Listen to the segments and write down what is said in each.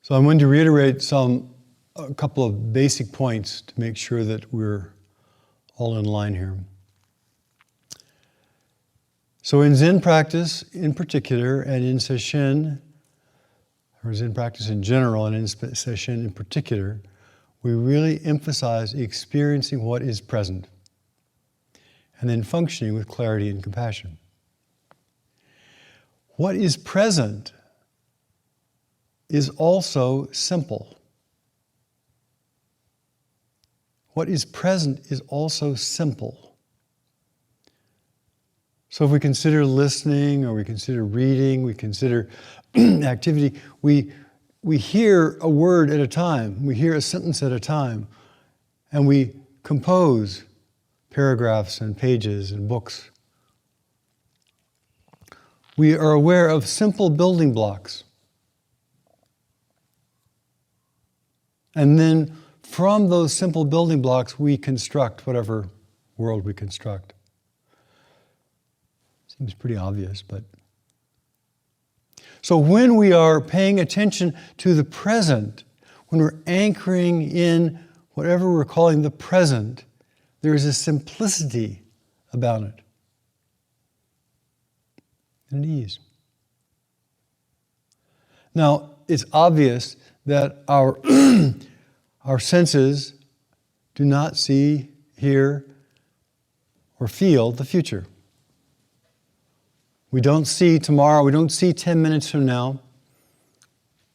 So I'm going to reiterate a couple of basic points to make sure that we're all in line here. So in Zen practice in particular, and in Sesshin, or Zen practice in general, and in Sesshin in particular, we really emphasize experiencing what is present and then functioning with clarity and compassion. What is present is also simple. What is present is also simple. So if we consider listening, or we consider reading, we consider activity, we hear a word at a time, we hear a sentence at a time, and we compose paragraphs and pages and books. We are aware of simple building blocks. And then from those simple building blocks, we construct whatever world we construct. Seems pretty obvious, but... So when we are paying attention to the present, when we're anchoring in whatever we're calling the present, there is a simplicity about it. And ease. Now, it's obvious that our senses do not see, hear, or feel the future. We don't see tomorrow, we don't see 10 minutes from now.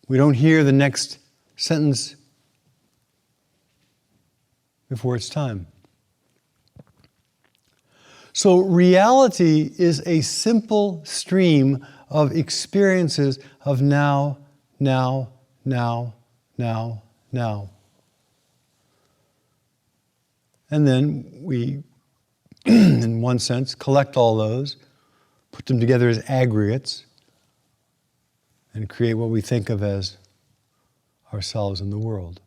We don't hear the next sentence before it's time. So reality is a simple stream of experiences of now, now, now, now, now. And then we, in one sense, collect all those, put them together as aggregates, and create what we think of as ourselves in the world.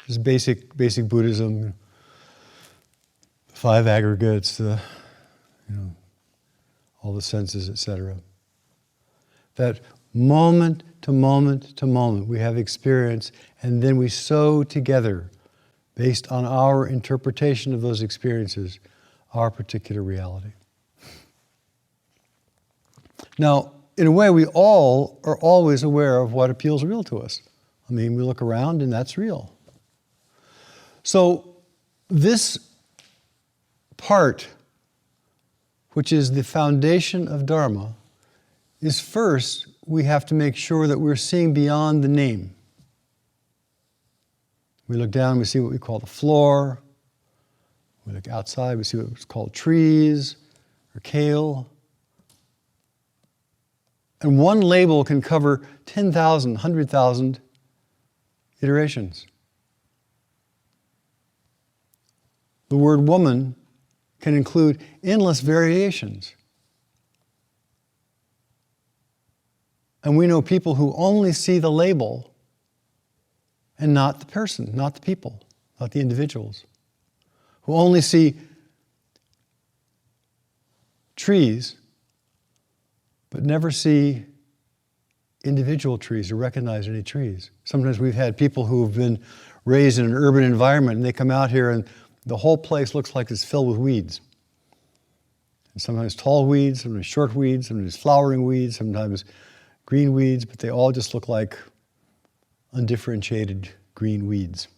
This is basic Buddhism, 5 aggregates, all the senses, etc. That moment to moment to moment we have experience, and then we sew together, based on our interpretation of those experiences, our particular reality. Now, in a way, we all are always aware of what appeals real to us. I mean, we look around and that's real. So this part, which is the foundation of Dharma, is first we have to make sure that we're seeing beyond the name. We look down, we see what we call the floor. We look outside, we see what's called trees or kale. And one label can cover 10,000, 100,000 iterations. The word woman can include endless variations. And we know people who only see the label and not the person, not the people, not the individuals, who only see trees but never see individual trees or recognize any trees. Sometimes we've had people who have been raised in an urban environment and they come out here and the whole place looks like it's filled with weeds. And sometimes tall weeds, sometimes short weeds, sometimes flowering weeds, sometimes green weeds, but they all just look like undifferentiated green weeds.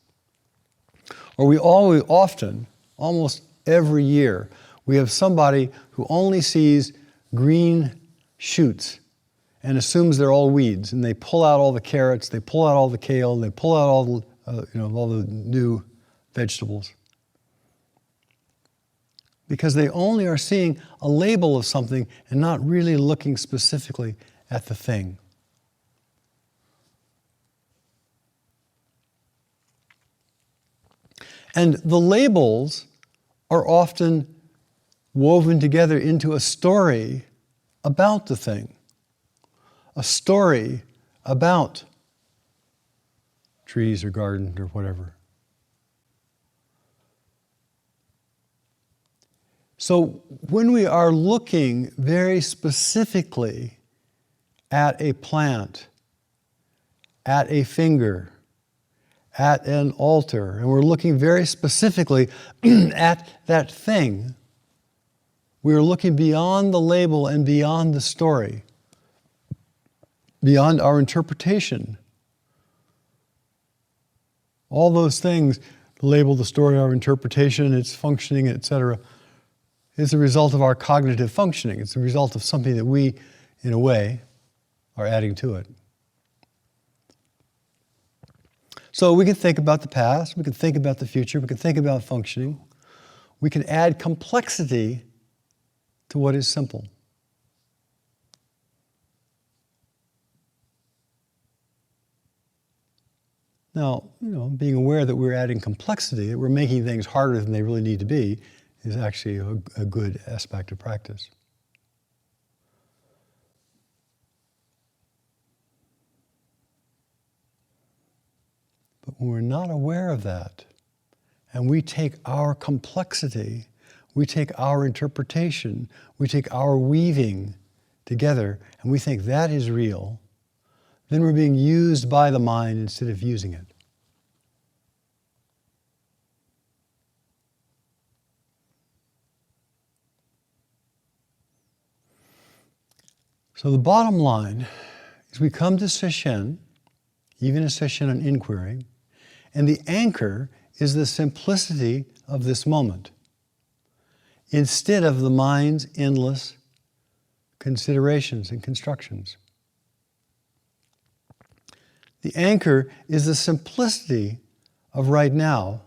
Or we often, almost every year, we have somebody who only sees green shoots and assumes they're all weeds, and they pull out all the carrots, they pull out all the kale, they pull out all the new vegetables. Because they only are seeing a label of something and not really looking specifically at the thing. And the labels are often woven together into a story about the thing, a story about trees or garden or whatever. So when we are looking very specifically at a plant, at a finger, at an altar, and we're looking very specifically at that thing, we are looking beyond the label and beyond the story, beyond our interpretation. All those things, the label, the story, our interpretation, its functioning, etc., is a result of our cognitive functioning. It's a result of something that we, in a way, are adding to it. So we can think about the past, we can think about the future, we can think about functioning. We can add complexity to what is simple. Now, being aware that we're adding complexity, that we're making things harder than they really need to be, is actually a good aspect of practice. But when we're not aware of that, and we take our complexity, we take our interpretation, we take our weaving together, and we think that is real, then we're being used by the mind instead of using it. So the bottom line is we come to Sesshin, even a Sesshin on Inquiring, and the anchor is the simplicity of this moment, instead of the mind's endless considerations and constructions. The anchor is the simplicity of right now,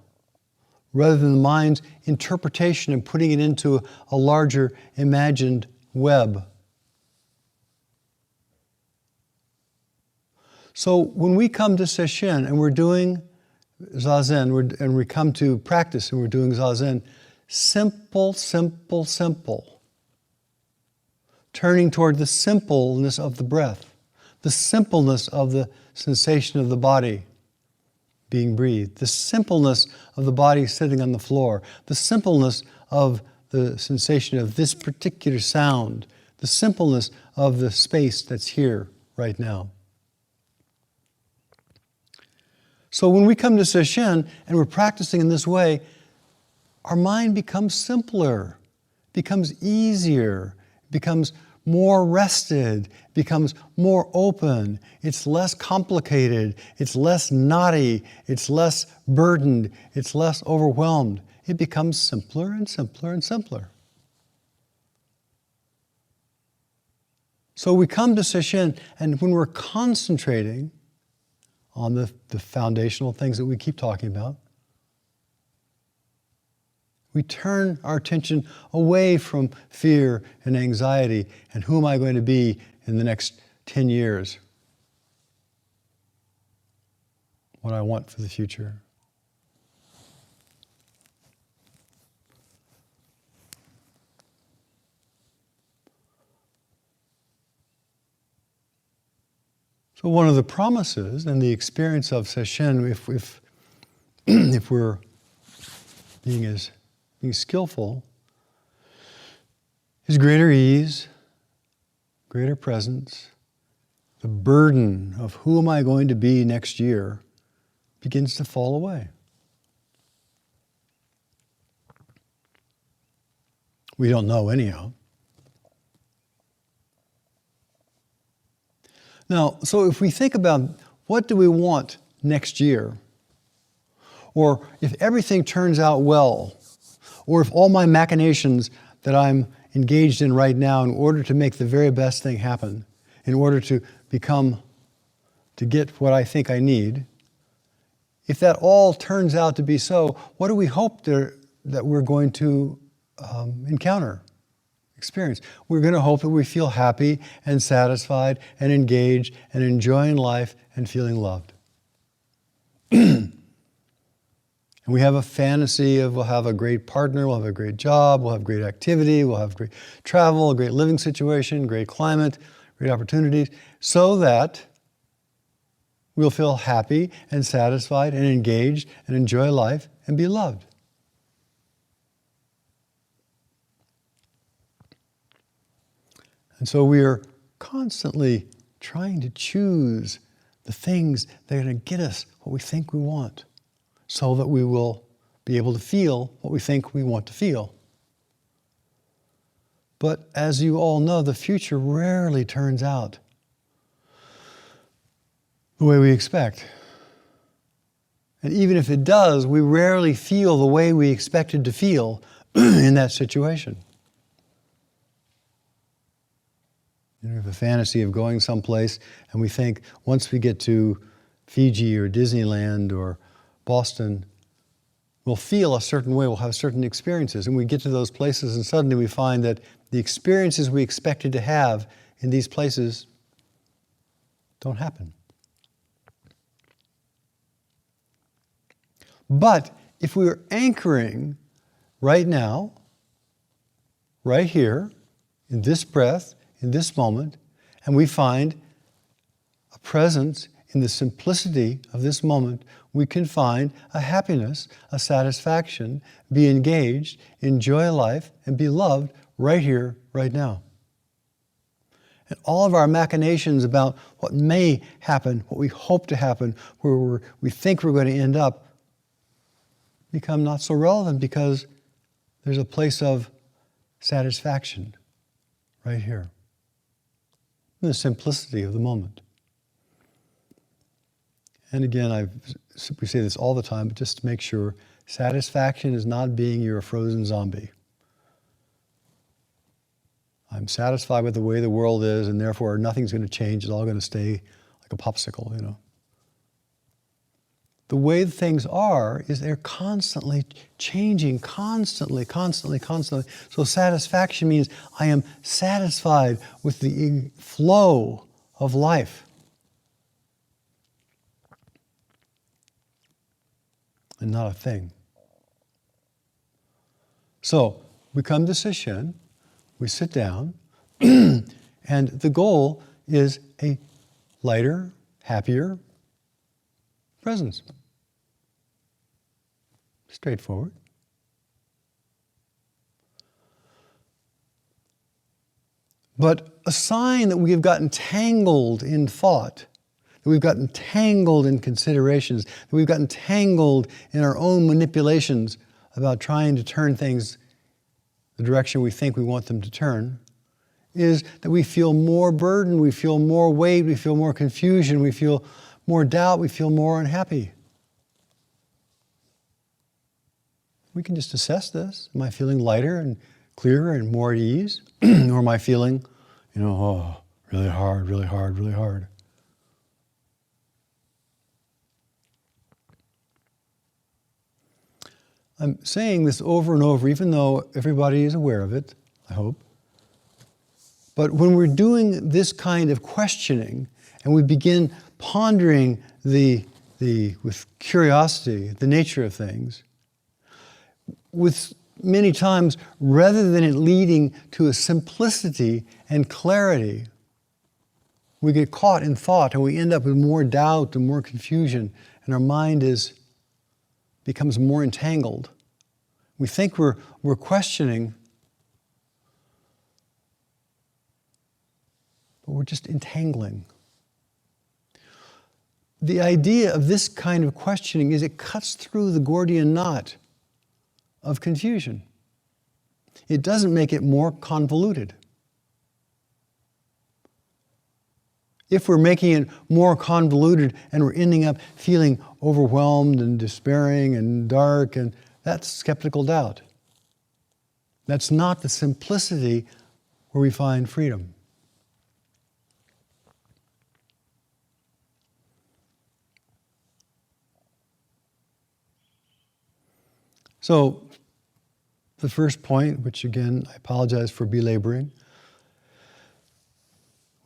rather than the mind's interpretation and putting it into a larger imagined web. So when we come to Sesshin and we're doing Zazen, and we come to practice and we're doing Zazen, simple, simple, simple. Turning toward the simpleness of the breath, the simpleness of the sensation of the body being breathed, the simpleness of the body sitting on the floor, the simpleness of the sensation of this particular sound, the simpleness of the space that's here right now. So when we come to Sesshin and we're practicing in this way, our mind becomes simpler, becomes easier, becomes more rested, becomes more open. It's less complicated, it's less knotty, it's less burdened, it's less overwhelmed. It becomes simpler and simpler and simpler. So we come to Sesshin, and when we're concentrating on the foundational things that we keep talking about, we turn our attention away from fear and anxiety and who am I going to be in the next 10 years? What I want for the future. So one of the promises and the experience of Sesshin, if we're being skillful, is greater ease, greater presence. The burden of who am I going to be next year begins to fall away. We don't know anyhow. Now, so if we think about what do we want next year, or if everything turns out well, or if all my machinations that I'm engaged in right now in order to make the very best thing happen, in order to get what I think I need, if that all turns out to be so, what do we hope that we're going to encounter? Experience. We're going to hope that we feel happy and satisfied and engaged and enjoying life and feeling loved. And we have a fantasy of we'll have a great partner, we'll have a great job, we'll have great activity, we'll have great travel, a great living situation, great climate, great opportunities, so that we'll feel happy and satisfied and engaged and enjoy life and be loved. And so we are constantly trying to choose the things that are going to get us what we think we want, so that we will be able to feel what we think we want to feel. But as you all know, the future rarely turns out the way we expect. And even if it does, we rarely feel the way we expected to feel in that situation. We have a fantasy of going someplace, and we think once we get to Fiji or Disneyland or Boston, we'll feel a certain way, we'll have certain experiences. And we get to those places, and suddenly we find that the experiences we expected to have in these places don't happen. But if we were anchoring right now, right here, in this breath, in this moment, and we find a presence in the simplicity of this moment, we can find a happiness, a satisfaction, be engaged, enjoy life, and be loved right here, right now. And all of our machinations about what may happen, what we hope to happen, where we think we're going to end up, become not so relevant because there's a place of satisfaction right here, in the simplicity of the moment. And again, we say this all the time, but just to make sure, satisfaction is not being you're a frozen zombie. I'm satisfied with the way the world is, and therefore nothing's going to change. It's all going to stay like a popsicle, you know. The way things are is they're constantly changing, constantly. So satisfaction means I am satisfied with the flow of life. And not a thing. So we come to Sesshin, we sit down, and the goal is a lighter, happier presence. Straightforward. But a sign that we have gotten tangled in thought, that we've gotten tangled in considerations, that we've gotten tangled in our own manipulations about trying to turn things the direction we think we want them to turn, is that we feel more burden, we feel more weight, we feel more confusion, we feel more doubt, we feel more unhappy. We can just assess this. Am I feeling lighter and clearer and more at ease? Or am I feeling, really hard, really hard, really hard? I'm saying this over and over, even though everybody is aware of it, I hope. But when we're doing this kind of questioning, and we begin pondering with curiosity, the nature of things, with many times, rather than it leading to a simplicity and clarity, we get caught in thought and we end up with more doubt and more confusion, and our mind becomes more entangled. We think we're questioning, but we're just entangling. The idea of this kind of questioning is it cuts through the Gordian knot of confusion. It doesn't make it more convoluted. If we're making it more convoluted and we're ending up feeling overwhelmed and despairing and dark, and that's skeptical doubt. That's not the simplicity where we find freedom. So, the first point, which again, I apologize for belaboring,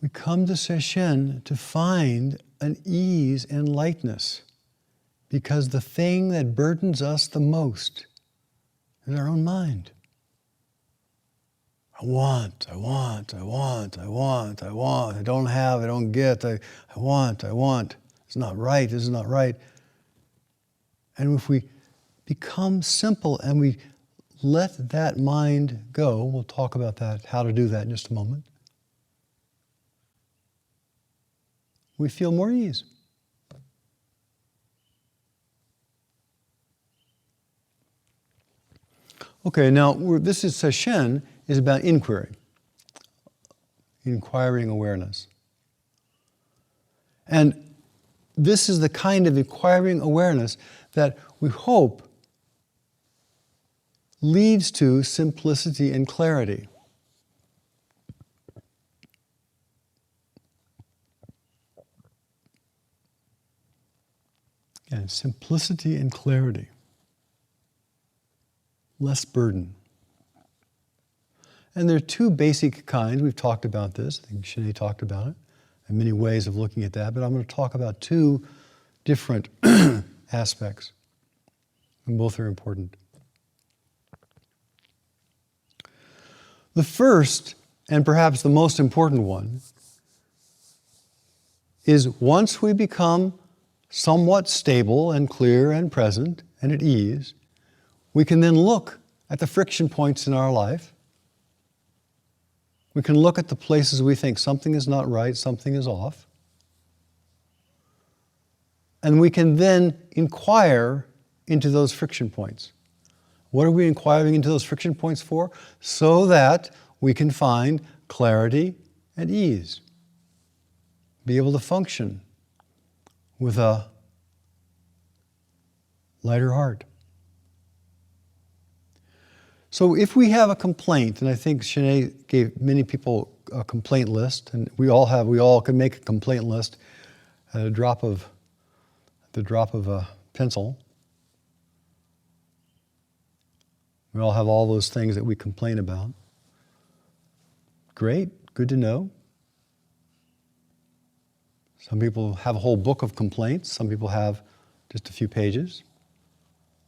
we come to Sesshin to find an ease and lightness, because the thing that burdens us the most is our own mind. I want, I don't have, I don't get, I want. It's not right, this is not right. And if we become simple and we let that mind go, we'll talk about that, how to do that in just a moment. we feel more ease. Okay, now this is Sesshin is about inquiry, inquiring awareness. And this is the kind of inquiring awareness that we hope leads to simplicity and clarity. Again, simplicity and clarity. Less burden. And there are two basic kinds. We've talked about this. I think Shanae talked about it. And many ways of looking at that. But I'm going to talk about two different aspects. And both are important. The first, and perhaps the most important one, is once we become somewhat stable and clear and present and at ease, we can then look at the friction points in our life. We can look at the places we think something is not right, something is off. And we can then inquire into those friction points. What are we inquiring into those friction points for? So that we can find clarity and ease. Be able to function with a lighter heart. So if we have a complaint, and I think Shanae gave many people a complaint list, and we all can make a complaint list at the drop of a pencil. We all have all those things that we complain about. Great, good to know. Some people have a whole book of complaints. Some people have just a few pages.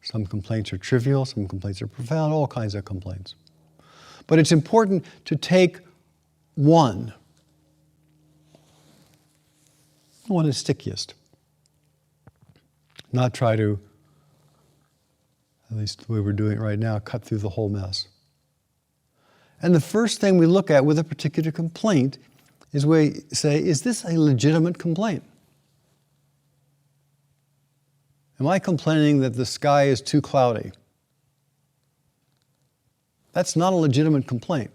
Some complaints are trivial, some complaints are profound, all kinds of complaints. But it's important to take one is stickiest. Not try to, at least the way we're doing it right now, cut through the whole mess. And the first thing we look at with a particular complaint is we say, is this a legitimate complaint? Am I complaining that the sky is too cloudy? That's not a legitimate complaint.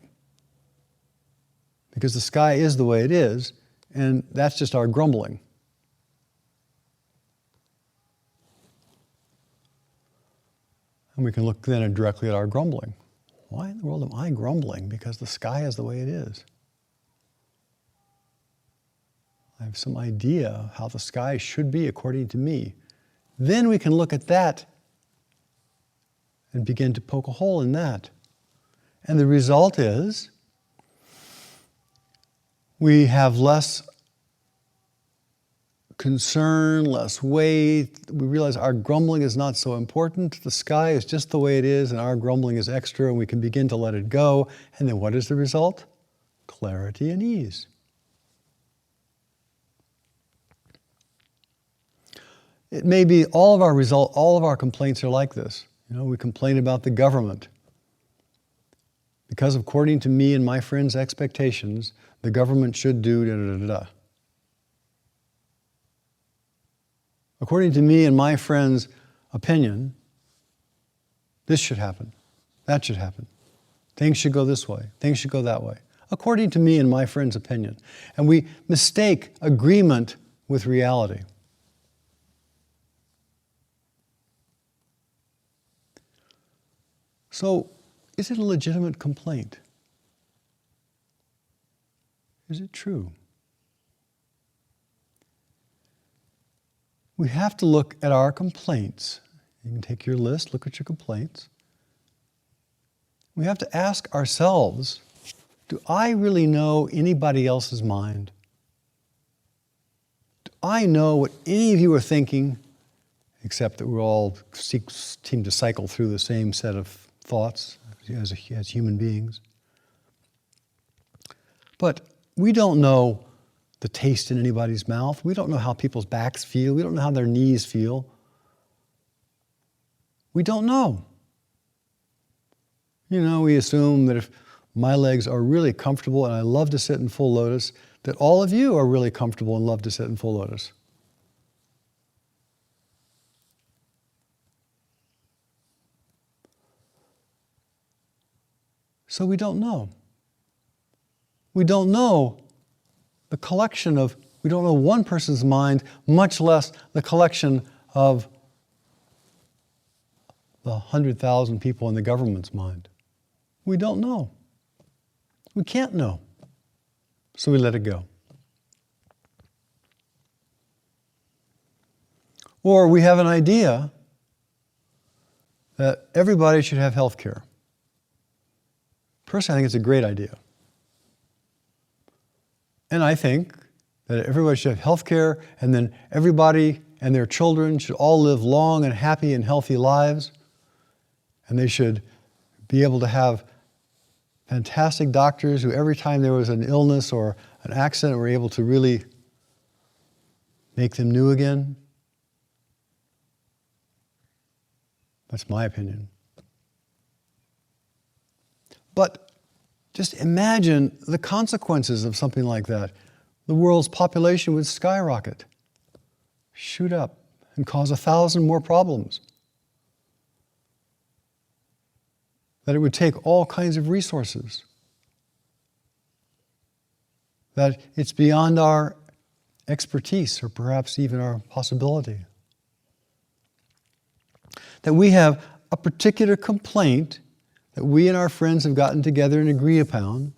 Because the sky is the way it is, and that's just our grumbling. And we can look then directly at our grumbling. Why in the world am I grumbling? Because the sky is the way it is. I have some idea how the sky should be according to me. Then we can look at that and begin to poke a hole in that. And the result is we have less concern, less weight. We realize our grumbling is not so important. The sky is just the way it is, and our grumbling is extra, and we can begin to let it go. And then what is the result? Clarity and ease. It may be all of our complaints are like this. We complain about the government. Because according to me and my friends' expectations, the government should do da-da-da-da. According to me and my friends' opinion, this should happen. That should happen. Things should go this way. Things should go that way. According to me and my friends' opinion. And we mistake agreement with reality. So, is it a legitimate complaint? Is it true? We have to look at our complaints. You can take your list, look at your complaints. We have to ask ourselves, do I really know anybody else's mind? Do I know what any of you are thinking, except that we all seem to cycle through the same set of thoughts as human beings? But we don't know the taste in anybody's mouth. We don't know how people's backs feel. We don't know how their knees feel. We don't know. We assume that if my legs are really comfortable and I love to sit in full lotus, that all of you are really comfortable and love to sit in full lotus. So we don't know. We don't know the collection of, we don't know one person's mind, much less the collection of the 100,000 people in the government's mind. We don't know. We can't know. So we let it go. Or we have an idea that everybody should have health care. Personally, I think it's a great idea. And I think that everybody should have health care, and then everybody and their children should all live long and happy and healthy lives. And they should be able to have fantastic doctors who every time there was an illness or an accident were able to really make them new again. That's my opinion. But just imagine the consequences of something like that. The world's population would skyrocket, shoot up, and cause 1,000 more problems. That it would take all kinds of resources. That it's beyond our expertise or perhaps even our possibility. That we have a particular complaint that we and our friends have gotten together and agree upon,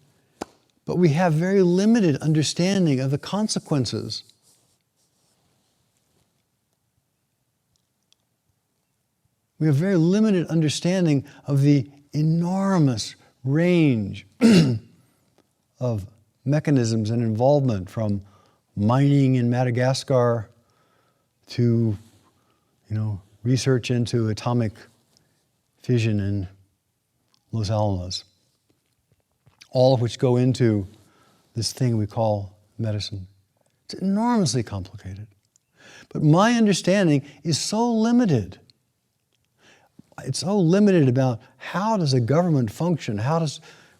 but we have very limited understanding of the consequences. We have very limited understanding of the enormous range of mechanisms and involvement, from mining in Madagascar to, research into atomic fission in Los Alamos, all of which go into this thing we call medicine. It's enormously complicated. But my understanding is so limited. It's so limited about how does a government function?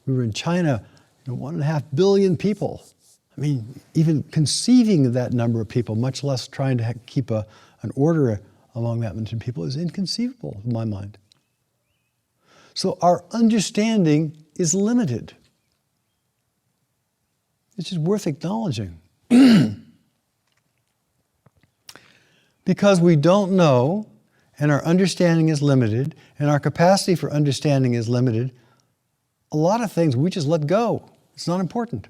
We were in China, 1.5 billion people. I mean, even conceiving of that number of people, much less trying to keep an order among that many people, is inconceivable in my mind. So our understanding is limited. It's just worth acknowledging. Because we don't know, and our understanding is limited, and our capacity for understanding is limited, a lot of things we just let go. It's not important.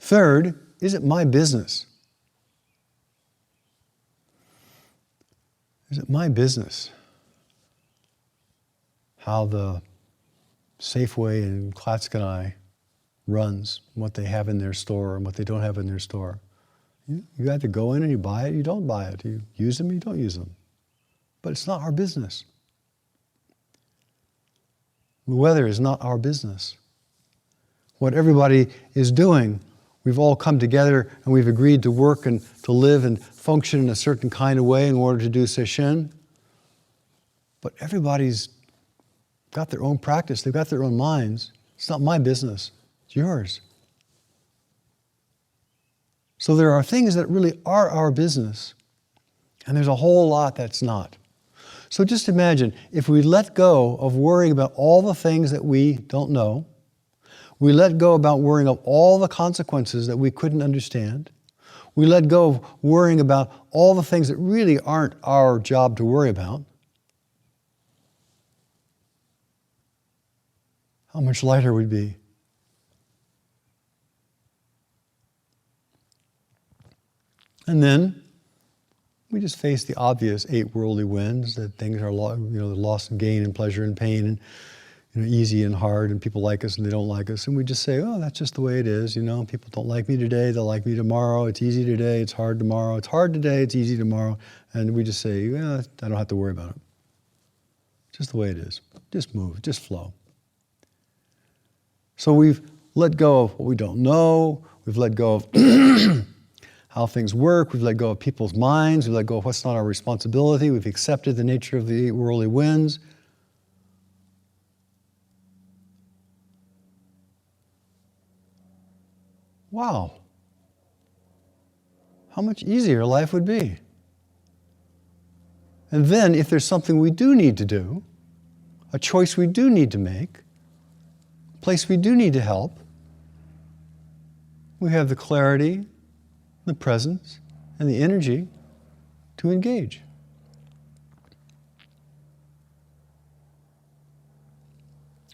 Third, is it my business? Is it my business how the Safeway in Klatskanai runs, what they have in their store and what they don't have in their store? You either go in and you buy it, you don't buy it. You use them, you don't use them. But it's not our business. The weather is not our business. What everybody is doing, we've all come together and we've agreed to work and to live and function in a certain kind of way in order to do Sesshin. But everybody's got their own practice. They've got their own minds. It's not my business. It's yours. So there are things that really are our business, and there's a whole lot that's not. So just imagine if we let go of worrying about all the things that we don't know, we let go about worrying of all the consequences that we couldn't understand, we let go of worrying about all the things that really aren't our job to worry about, how much lighter we'd be. And then we just face the obvious 8 worldly winds, that things are, the loss and gain and pleasure and pain, and easy and hard, and people like us and they don't like us. And we just say, oh, that's just the way it is. People don't like me today, they'll like me tomorrow. It's easy today, it's hard tomorrow. It's hard today, it's easy tomorrow. And we just say, I don't have to worry about it. Just the way it is. Just move, just flow. So we've let go of what we don't know. We've let go of how things work. We've let go of people's minds. We've let go of what's not our responsibility. We've accepted the nature of the 8 worldly winds. wow, how much easier life would be. And then if there's something we do need to do, a choice we do need to make, a place we do need to help, we have the clarity, the presence, and the energy to engage.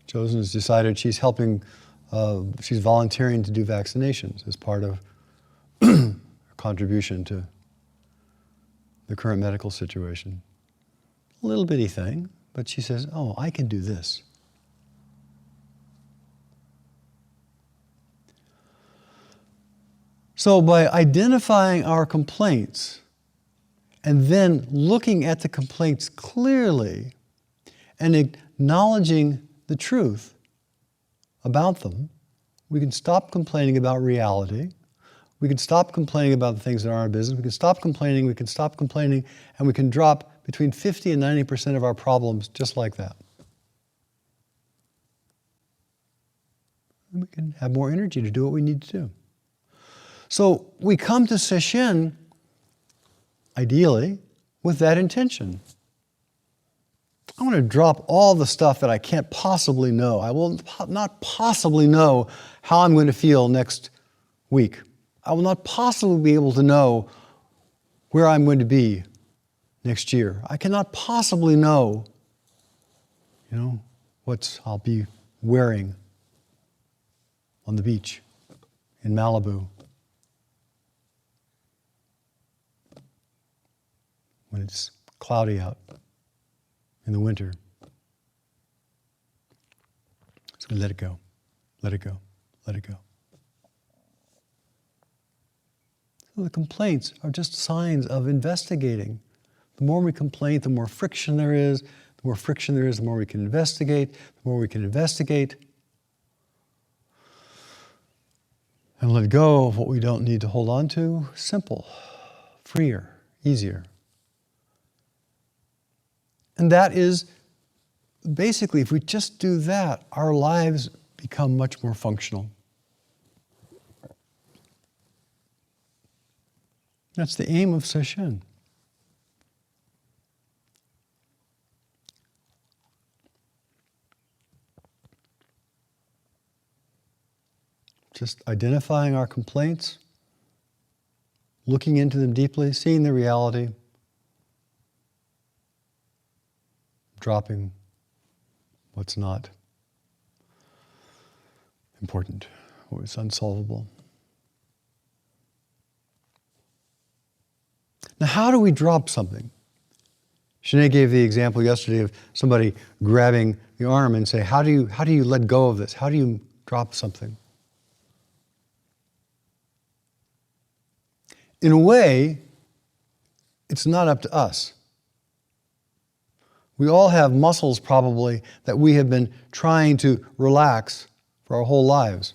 Chosen has decided she's volunteering to do vaccinations as part of her contribution to the current medical situation. A little bitty thing, but she says, oh, I can do this. So by identifying our complaints and then looking at the complaints clearly and acknowledging the truth about them, we can stop complaining about reality. We can stop complaining about the things that aren't our business. We can stop complaining, and we can drop between 50 and 90% of our problems just like that. And we can have more energy to do what we need to do. So we come to Sesshin, ideally, with that intention. I want to drop all the stuff that I can't possibly know. I will not possibly know how I'm going to feel next week. I will not possibly be able to know where I'm going to be next year. I cannot possibly know, what I'll be wearing on the beach in Malibu when it's cloudy out in the winter. So let it go, let it go, let it go. So the complaints are just signs of investigating. The more we complain, the more friction there is. The more friction there is, the more we can investigate. The more we can investigate and let go of what we don't need to hold on to. Simple, freer, easier. And that is, basically, if we just do that, our lives become much more functional. That's the aim of Sesshin. Just identifying our complaints, looking into them deeply, seeing the reality, dropping what's not important, what is unsolvable. Now, how do we drop something? Shanae gave the example yesterday of somebody grabbing the arm and say, how do you let go of this? How do you drop something? In a way, it's not up to us. We all have muscles probably that we have been trying to relax for our whole lives.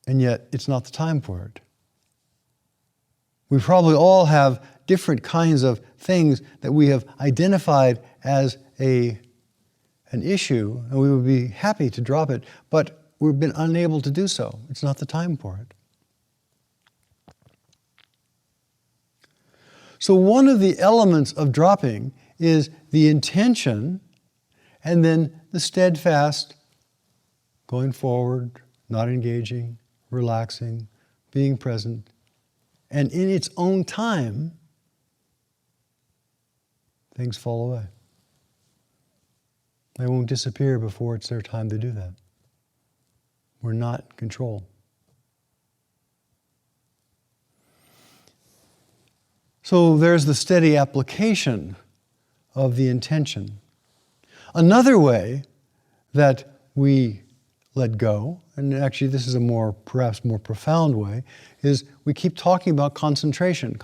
And yet, it's not the time for it. We probably all have different kinds of things that we have identified as an issue, and we would be happy to drop it, but we've been unable to do so. It's not the time for it. So one of the elements of dropping is the intention, and then the steadfast going forward, not engaging, relaxing, being present, and in its own time, things fall away. They won't disappear before it's their time to do that. We're not in control. So there's the steady application of the intention. Another way that we let go, and actually this is perhaps more profound way, is we keep talking about concentration.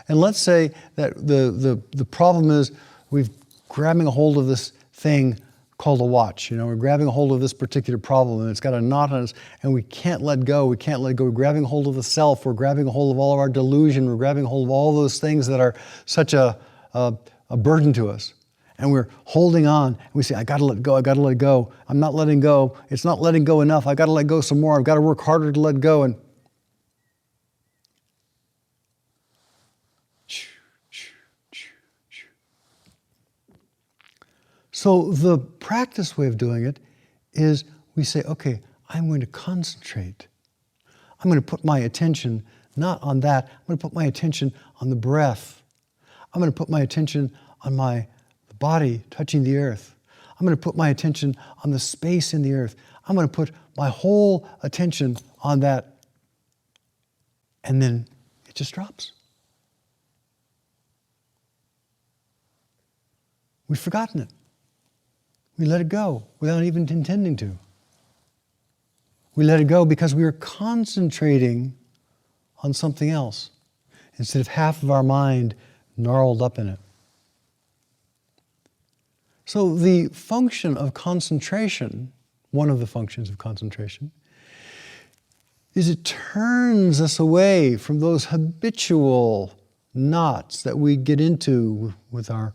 And let's say that the problem is we've grabbing a hold of this thing called a watch. We're grabbing a hold of this particular problem, and it's got a knot on us, and we can't let go. We can't let go. We're grabbing a hold of the self. We're grabbing a hold of all of our delusion. We're grabbing a hold of all those things that are such a burden to us. And we're holding on. And we say, I got to let go. I got to let go. I'm not letting go. It's not letting go enough. I got to let go some more. I've got to work harder to let go. And so the practice way of doing it is we say, okay, I'm going to concentrate. I'm going to put my attention not on that. I'm going to put my attention on the breath. I'm going to put my attention on my body touching the earth. I'm going to put my attention on the space in the earth. I'm going to put my whole attention on that. And then it just drops. We've forgotten it. We let it go without even intending to. We let it go because we were concentrating on something else instead of half of our mind gnarled up in it. So the function of concentration, one of the functions of concentration, is it turns us away from those habitual knots that we get into with our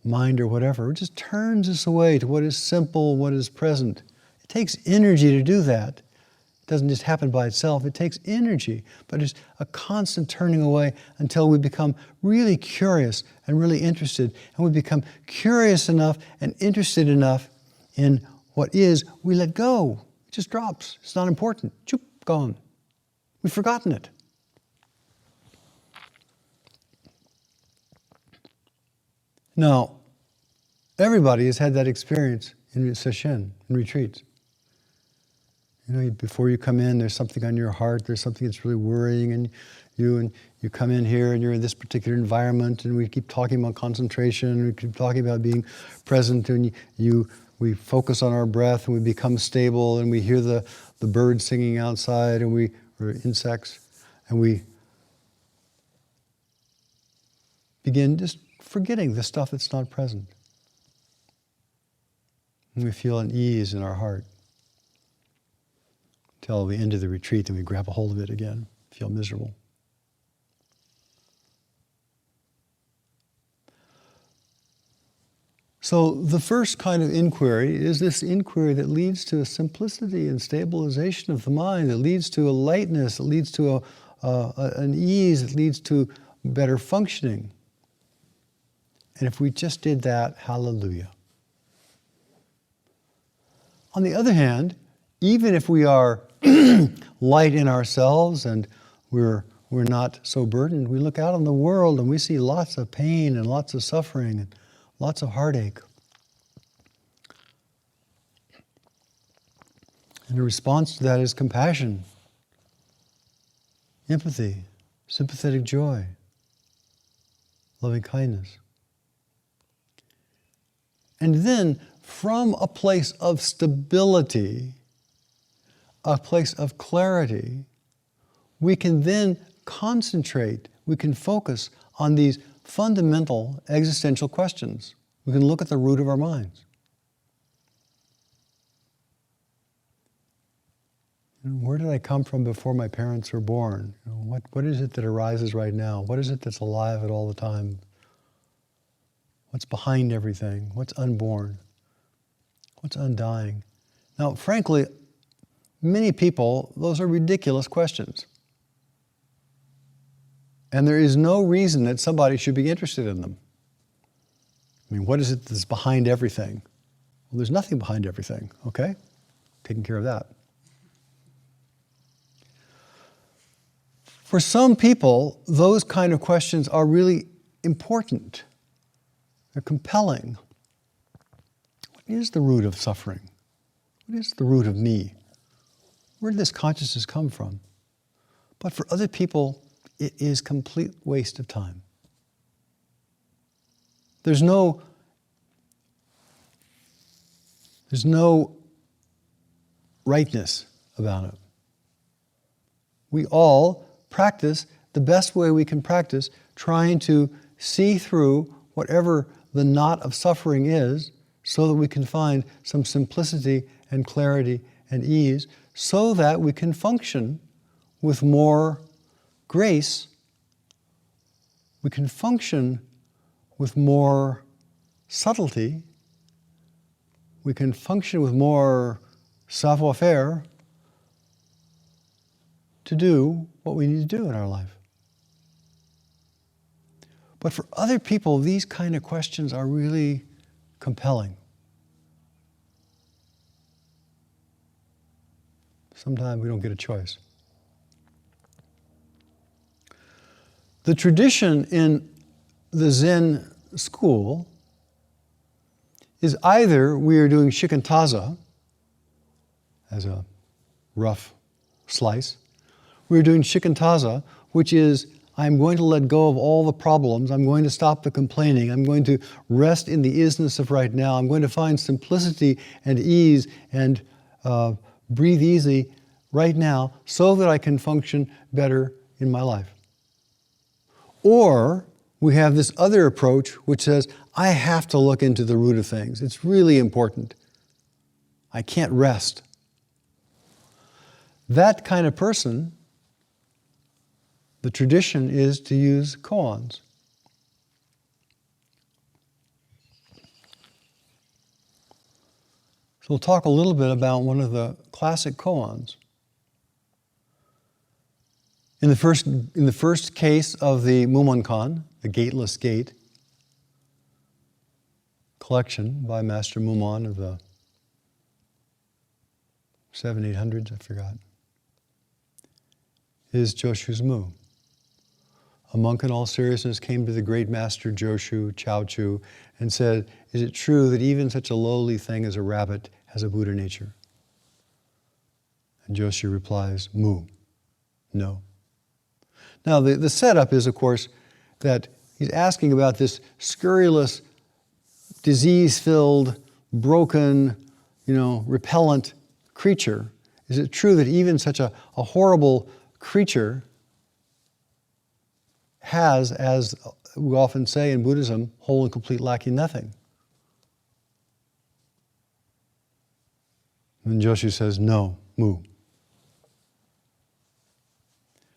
mind or whatever. It just turns us away to what is simple, what is present. It takes energy to do that. It doesn't just happen by itself. It takes energy, but it's a constant turning away until we become really curious and really interested. And we become curious enough and interested enough in what is, we let go. It just drops. It's not important. Choop, gone. We've forgotten it. Now, everybody has had that experience in Sesshin, in retreats. Before you come in, there's something on your heart, there's something that's really worrying, and you come in here and you're in this particular environment, and we keep talking about concentration, and we keep talking about being present, and we focus on our breath, and we become stable, and we hear the birds singing outside, or insects, and we begin just forgetting the stuff that's not present. And we feel an ease in our heart. Until the end of the retreat, and we grab a hold of it again, feel miserable. So the first kind of inquiry is this inquiry that leads to a simplicity and stabilization of the mind, that leads to a lightness, that leads to an ease, that leads to better functioning. And if we just did that, hallelujah. On the other hand, even if we are light in ourselves and we're not so burdened, we look out on the world and we see lots of pain and lots of suffering and lots of heartache. And the response to that is compassion, empathy, sympathetic joy, loving kindness. And then from a place of stability, a place of clarity, we can then concentrate, we can focus on these fundamental existential questions. We can look at the root of our minds. Where did I come from before my parents were born? What is it that arises right now? What is it that's alive at all the time? What's behind everything? What's unborn? What's undying? Now, frankly, many people, those are ridiculous questions. And there is no reason that somebody should be interested in them. What is it that's behind everything? Well, there's nothing behind everything, okay? Taking care of that. For some people, those kind of questions are really important. They're compelling. What is the root of suffering? What is the root of me? Where did this consciousness come from? But for other people, it is complete waste of time. There's no rightness about it. We all practice the best way we can practice, trying to see through whatever the knot of suffering is, so that we can find some simplicity and clarity and ease, so that we can function with more grace. We can function with more subtlety. We can function with more savoir-faire to do what we need to do in our life. But for other people, these kind of questions are really compelling. Sometimes we don't get a choice. The tradition in the Zen school is either we are doing shikantaza as a rough slice. We're doing shikantaza, which is I'm going to let go of all the problems. I'm going to stop the complaining. I'm going to rest in the isness of right now. I'm going to find simplicity and ease and breathe easy right now so that I can function better in my life. Or we have this other approach which says, I have to look into the root of things. It's really important. I can't rest. That kind of person, the tradition is to use koans. So we'll talk a little bit about one of the classic koans. In the first case of the Mumonkan, the Gateless Gate collection by Master Mumon of the 700-800s, I forgot, is Joshu's Mu. A monk in all seriousness came to the great master Joshu, Chaochu, and said, is it true that even such a lowly thing as a rabbit has a Buddha nature? And Joshu replies, Mu, no. Now the setup is, of course, that he's asking about this scurrilous, disease-filled, broken, repellent creature. Is it true that even such a horrible creature has, as we often say in Buddhism, whole and complete lacking nothing? And Joshu says, no, Mu.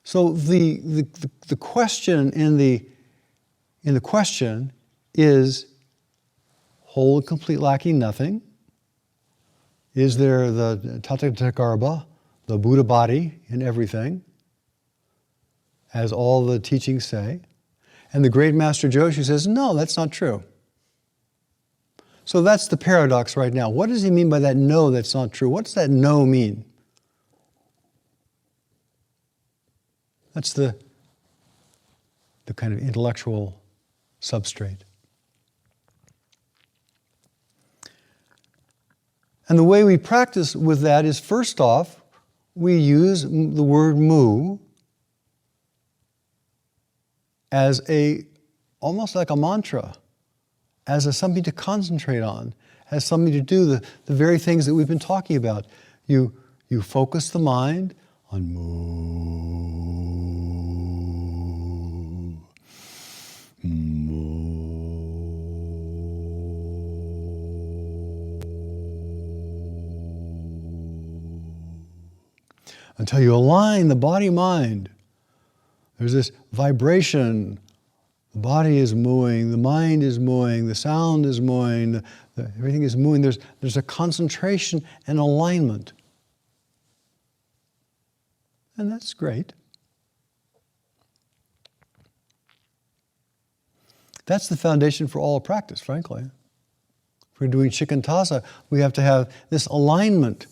So the question in the question is whole and complete lacking nothing. Is there the Tathagarbha, the Buddha body in everything, as all the teachings say? And the great master Joshu says, no, that's not true. So that's the paradox right now. What does he mean by that no, that's not true? What does that no mean? That's the kind of intellectual substrate. And the way we practice with that is, first off, we use the word mu as almost like a mantra, as something to concentrate on, as something to do the very things that we've been talking about. You focus the mind on mu, mu, until you align the body-mind. There's this vibration. The body is mooing, the mind is mooing, the sound is mooing, everything is mooing. There's a concentration and alignment. And that's great. That's the foundation for all practice, frankly. If we're doing shikantaza, we have to have this alignment.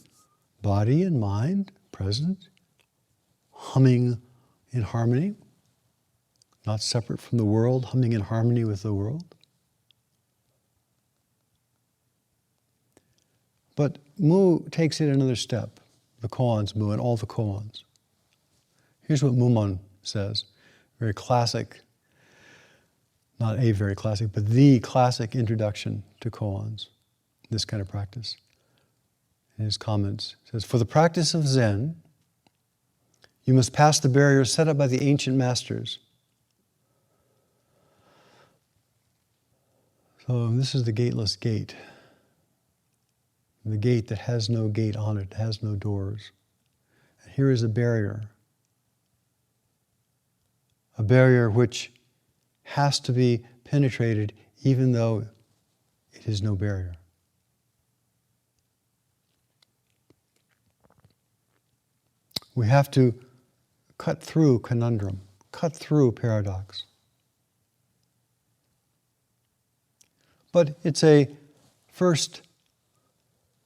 Body and mind present, humming in harmony, not separate from the world, humming in harmony with the world. But Mu takes it another step, the koans Mu and all the koans. Here's what Mumon says, very classic, not a very classic, but the classic introduction to koans, this kind of practice. In his comments, it says, for the practice of Zen, you must pass the barriers set up by the ancient masters. So this is the gateless gate. The gate that has no gate on it, has no doors. And here is a barrier which has to be penetrated even though it is no barrier. We have to cut through conundrum, cut through paradox. But it's a first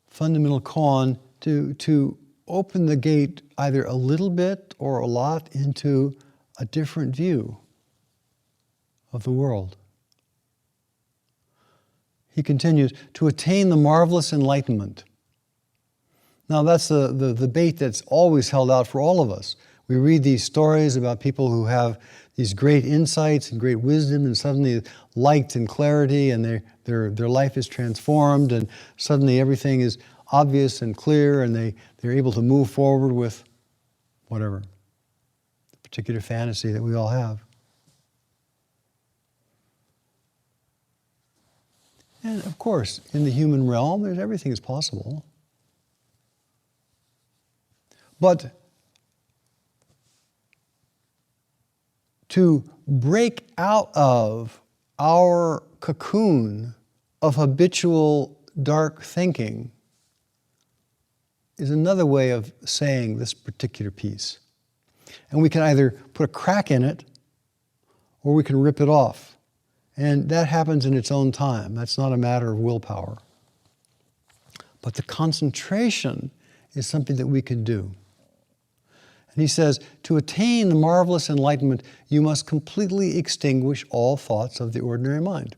fundamental koan to open the gate either a little bit or a lot into a different view of the world. He continues, to attain the marvelous enlightenment. Now that's the bait that's always held out for all of us. We read these stories about people who have these great insights and great wisdom, and suddenly light and clarity, and their life is transformed, and suddenly everything is obvious and clear, and they're able to move forward with whatever, the particular fantasy that we all have. And of course, in the human realm, everything is possible. But to break out of our cocoon of habitual dark thinking is another way of saying this particular piece. And we can either put a crack in it or we can rip it off. And that happens in its own time. That's not a matter of willpower. But the concentration is something that we can do. And he says, to attain the marvelous enlightenment, you must completely extinguish all thoughts of the ordinary mind.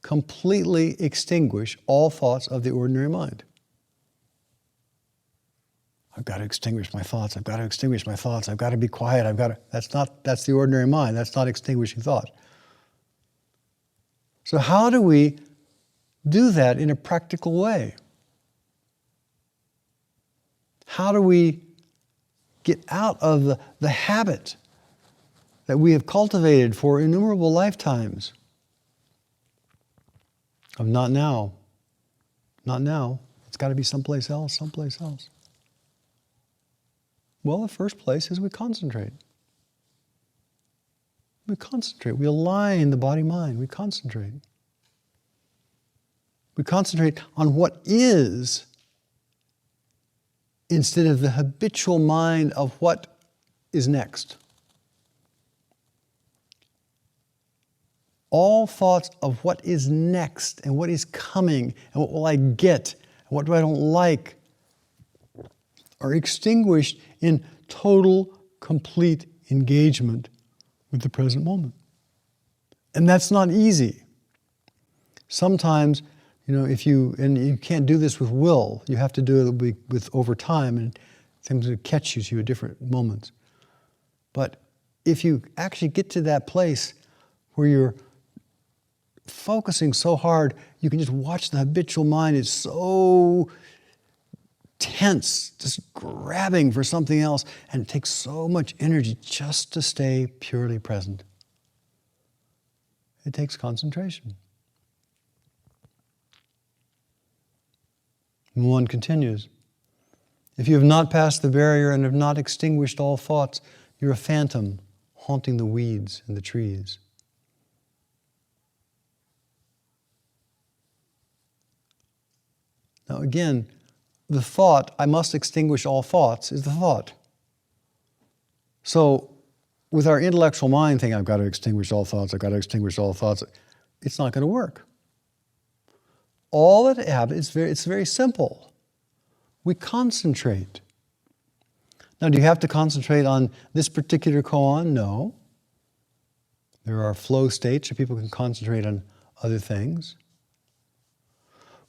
Completely extinguish all thoughts of the ordinary mind. I've got to extinguish my thoughts. I've got to extinguish my thoughts. I've got to be quiet. That's the ordinary mind. That's not extinguishing thought. So how do we do that in a practical way? How do we get out of the habit that we have cultivated for innumerable lifetimes of not now, not now, it's got to be someplace else, someplace else? Well, the first place is we concentrate. We concentrate. We align the body-mind. We concentrate. We concentrate on what is instead of the habitual mind of what is next. All thoughts of what is next and what is coming and what will I get and what do I don't like are extinguished in total, complete engagement with the present moment. And that's not easy. Sometimes, if you can't do this with will, you have to do it with over time, and things will catch you at different moments. But if you actually get to that place where you're focusing so hard, you can just watch the habitual mind is so tense, just grabbing for something else, and it takes so much energy just to stay purely present. It takes concentration. And one continues, if you have not passed the barrier and have not extinguished all thoughts, you're a phantom haunting the weeds and the trees. Now again, the thought, I must extinguish all thoughts, is the thought. So with our intellectual mind thinking, I've got to extinguish all thoughts, I've got to extinguish all thoughts, it's not going to work. All that happens, it's very simple. We concentrate. Now, do you have to concentrate on this particular koan? No. There are flow states where people can concentrate on other things.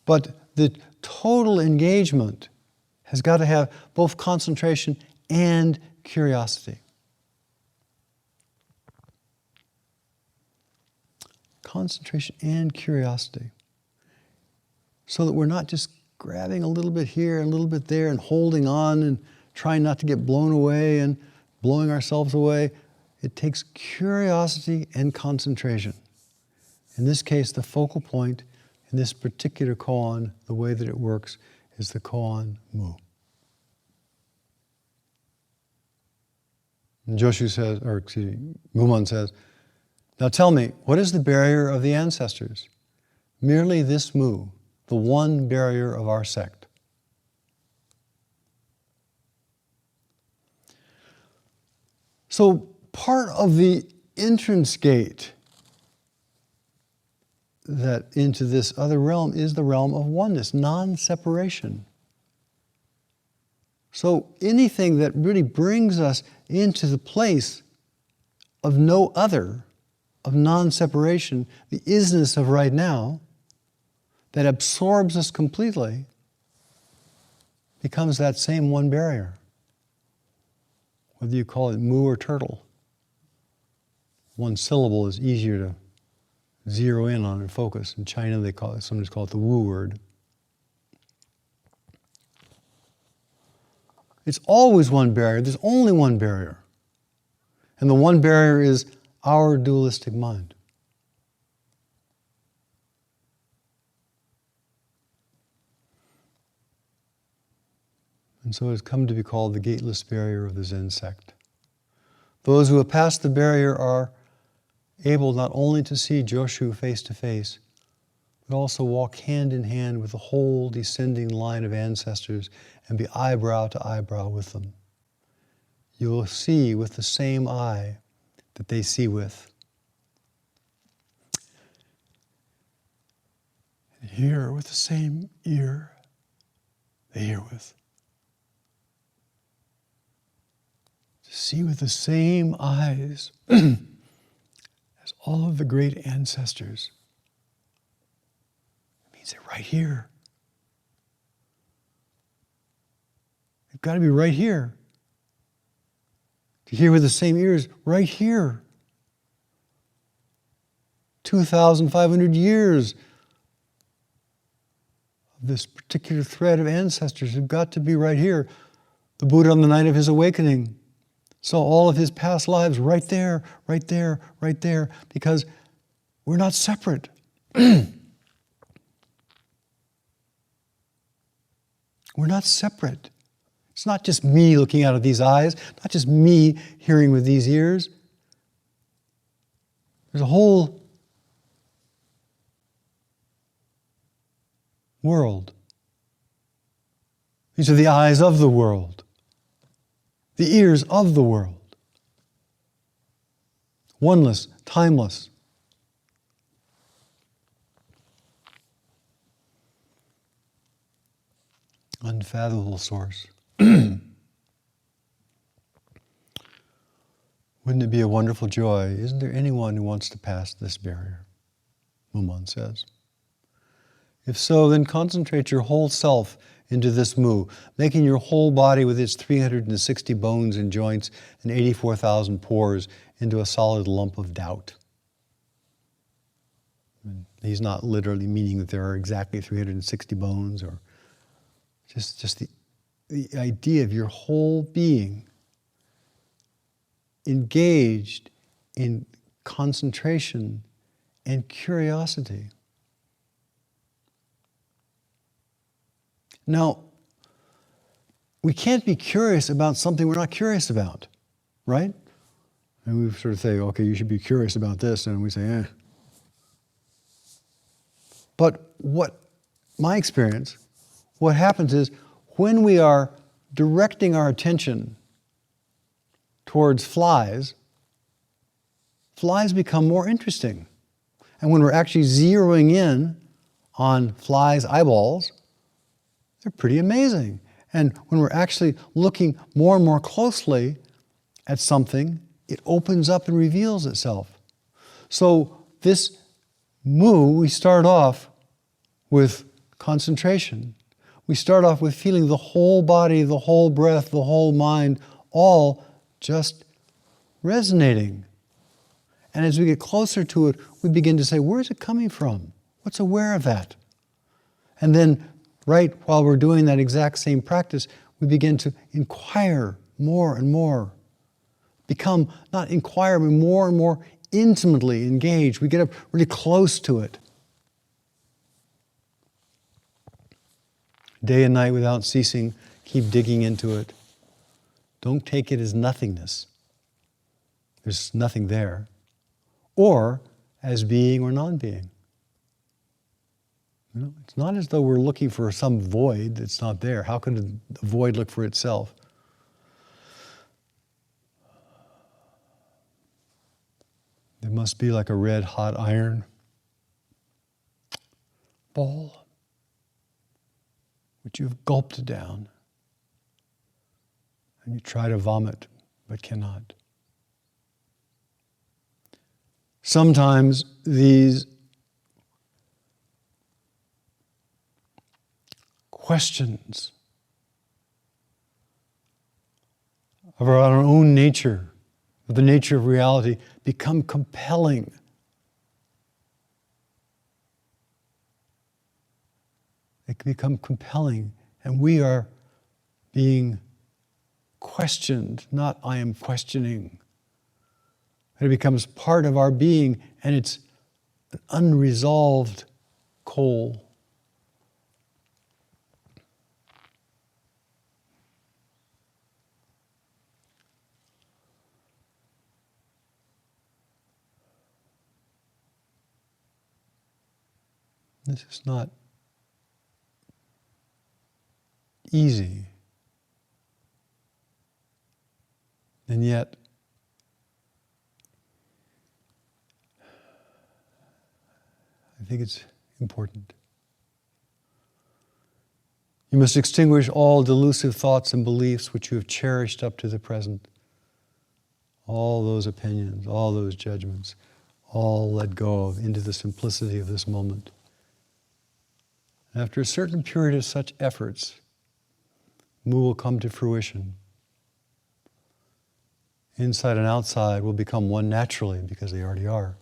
But the total engagement has got to have both concentration and curiosity. Concentration and curiosity. So that we're not just grabbing a little bit here and a little bit there and holding on and trying not to get blown away and blowing ourselves away. It takes curiosity and concentration. In this case, the focal point In this particular koan, the way that it works is the koan mu. And Joshu says, or excuse me, Mumon says, now tell me, what is the barrier of the ancestors? Merely this mu, the one barrier of our sect. So part of the entrance gate that into this other realm is the realm of oneness, non-separation. So anything that really brings us into the place of no other, of non-separation, the isness of right now, that absorbs us completely, becomes that same one barrier. Whether you call it mu or turtle, one syllable is easier to zero in on and focus. In China, sometimes call it the wu word. It's always one barrier. There's only one barrier. And the one barrier is our dualistic mind. And so it's come to be called the gateless barrier of the Zen sect. Those who have passed the barrier are able not only to see Joshu face to face, but also walk hand in hand with the whole descending line of ancestors and be eyebrow to eyebrow with them. You will see with the same eye that they see with. And hear with the same ear they hear with. To see with the same eyes as all of the great ancestors. It means they're right here. They've got to be right here. To hear with the same ears, right here. 2,500 years of this particular thread of ancestors have got to be right here. The Buddha on the night of his awakening saw all of his past lives right there, right there, right there, because we're not separate. We're not separate. It's not just me looking out of these eyes, not just me hearing with these ears. There's a whole world. These are the eyes of the world, the ears of the world. Oneless, timeless. Unfathomable source. Wouldn't it be a wonderful joy? Isn't there anyone who wants to pass this barrier? Mumon says. If so, then concentrate your whole self into this mu, making your whole body with its 360 bones and joints and 84,000 pores into a solid lump of doubt. And he's not literally meaning that there are exactly 360 bones, or just the idea of your whole being engaged in concentration and curiosity. Now, we can't be curious about something we're not curious about, right? And we sort of say, okay, you should be curious about this, and we say, eh. But my experience, what happens is when we are directing our attention towards flies become more interesting. And when we're actually zeroing in on flies' eyeballs, they're pretty amazing. And when we're actually looking more and more closely at something, it opens up and reveals itself. So this mu, we start off with concentration. We start off with feeling the whole body, the whole breath, the whole mind, all just resonating. And as we get closer to it, we begin to say, where's it coming from? What's aware of that? And then, right while we're doing that exact same practice, we begin to inquire more and more. Become, not inquire, but more and more intimately engaged. We get up really close to it. Day and night without ceasing, keep digging into it. Don't take it as nothingness. There's nothing there. Or as being or non-being. It's not as though we're looking for some void that's not there. How could a void look for itself? There must be like a red hot iron ball which you've gulped down, and you try to vomit but cannot. Sometimes these questions of our own nature, of the nature of reality, become compelling. They can become compelling, and we are being questioned, not I am questioning. And it becomes part of our being, and it's an unresolved coal. This is not easy. And yet, I think it's important. You must extinguish all delusive thoughts and beliefs which you have cherished up to the present. All those opinions, all those judgments, all let go of into the simplicity of this moment. After a certain period of such efforts, Mu will come to fruition. Inside and outside will become one naturally because they already are.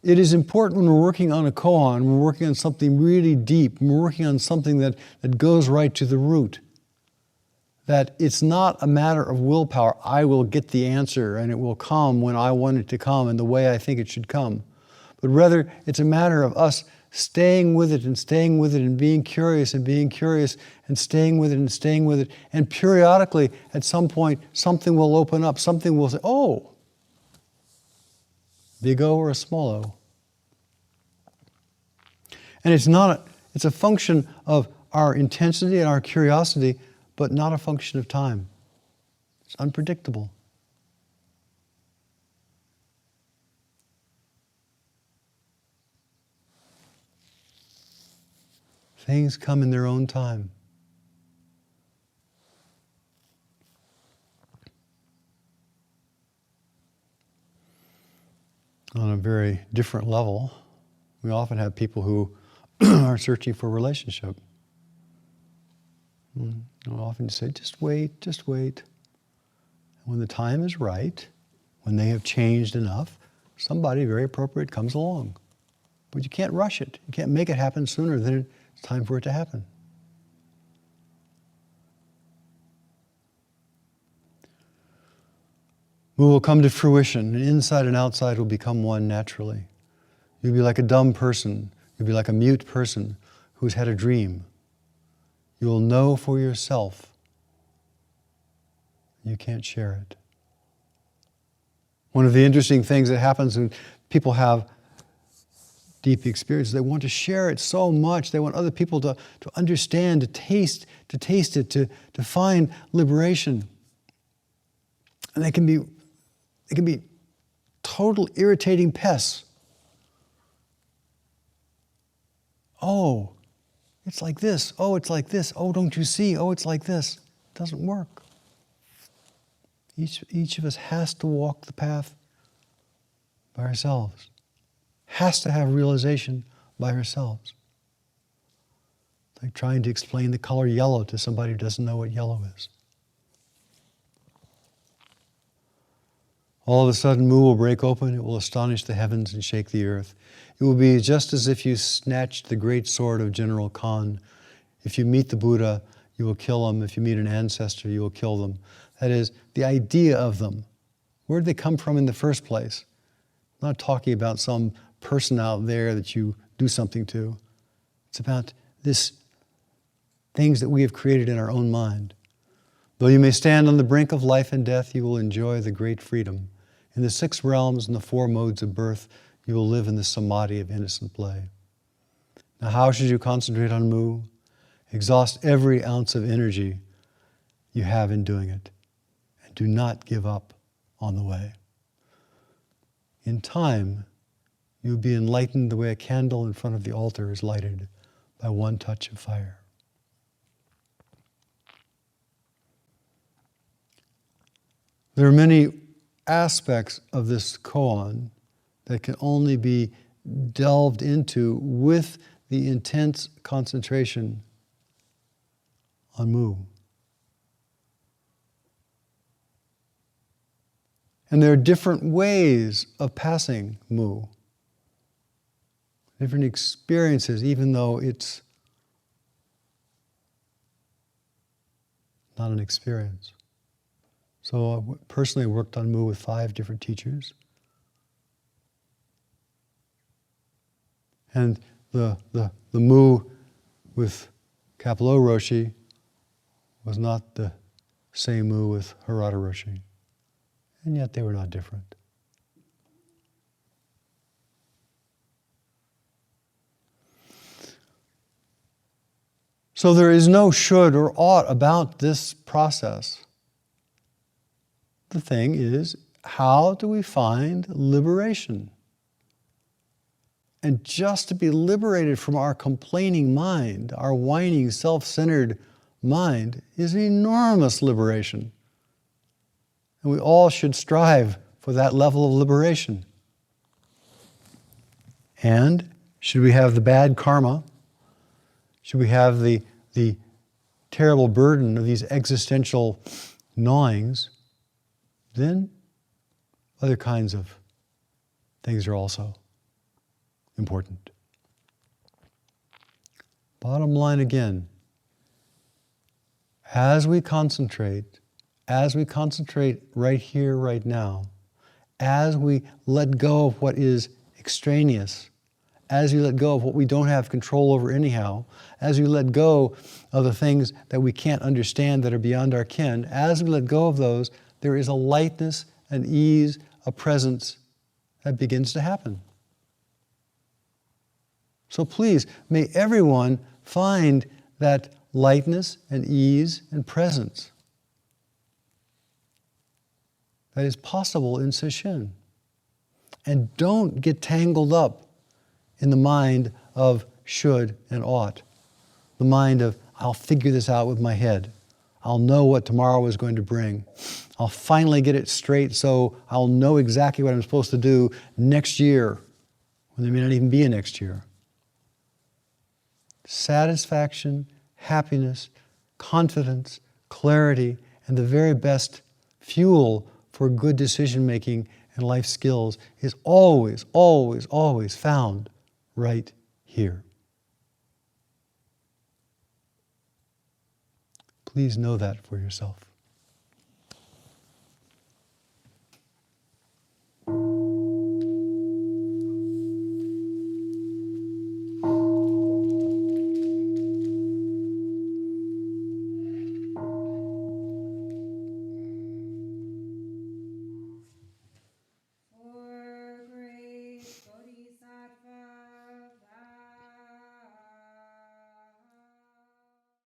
It is important when we're working on a koan, we're working on something really deep, we're working on something that goes right to the root, that it's not a matter of willpower. I will get the answer and it will come when I want it to come and the way I think it should come. But rather, it's a matter of us staying with it and staying with it and being curious and being curious and staying with it and staying with it. And periodically, at some point, something will open up. Something will say, oh, big O or a small O. And it's a function of our intensity and our curiosity, but not a function of time. It's unpredictable. Things come in their own time. On a very different level, we often have people who are searching for a relationship. I'll often say, just wait, just wait. When the time is right, when they have changed enough, somebody very appropriate comes along. But you can't rush it. You can't make it happen sooner than it's time for it to happen. We will come to fruition, and inside and outside will become one naturally. You'll be like a dumb person. You'll be like a mute person who's had a dream. You will know for yourself. You can't share it. One of the interesting things that happens when people have deep experiences, they want to share it so much. They want other people to understand, to taste it, to find liberation. And they can be total irritating pests. Oh, it's like this. Oh, it's like this. Oh, don't you see? Oh, it's like this. It doesn't work. Each of us has to walk the path by ourselves. Has to have realization by ourselves. It's like trying to explain the color yellow to somebody who doesn't know what yellow is. All of a sudden, Mu will break open. It will astonish the heavens and shake the earth. It will be just as if you snatched the great sword of General Khan. If you meet the Buddha, you will kill him. If you meet an ancestor, you will kill them. That is, the idea of them. Where did they come from in the first place? I'm not talking about some person out there that you do something to. It's about this things that we have created in our own mind. Though you may stand on the brink of life and death, you will enjoy the great freedom. In the 6 realms and the 4 modes of birth, you will live in the samadhi of innocent play. Now, how should you concentrate on Mu? Exhaust every ounce of energy you have in doing it, and do not give up on the way. In time, you will be enlightened the way a candle in front of the altar is lighted by one touch of fire. There are many aspects of this koan that can only be delved into with the intense concentration on Mu. And there are different ways of passing Mu, different experiences, even though it's not an experience. So I personally worked on Mu with 5 different teachers. And the Mu with Kapilo Roshi was not the same Mu with Harada Roshi. And yet they were not different. So there is no should or ought about this process. The thing is, how do we find liberation? And just to be liberated from our complaining mind, our whining, self-centered mind, is an enormous liberation. And we all should strive for that level of liberation. And should we have the bad karma, should we have the terrible burden of these existential gnawings, then other kinds of things are also important. Bottom line again, as we concentrate right here, right now, as we let go of what is extraneous, as we let go of what we don't have control over anyhow, as we let go of the things that we can't understand that are beyond our ken, as we let go of those, there is a lightness, an ease, a presence that begins to happen. So please, may everyone find that lightness and ease and presence that is possible in Sesshin. And don't get tangled up in the mind of should and ought. The mind of, I'll figure this out with my head. I'll know what tomorrow is going to bring. I'll finally get it straight so I'll know exactly what I'm supposed to do next year, when there may not even be a next year. Satisfaction, happiness, confidence, clarity, and the very best fuel for good decision-making and life skills is always, always, always found right here. Please know that for yourself.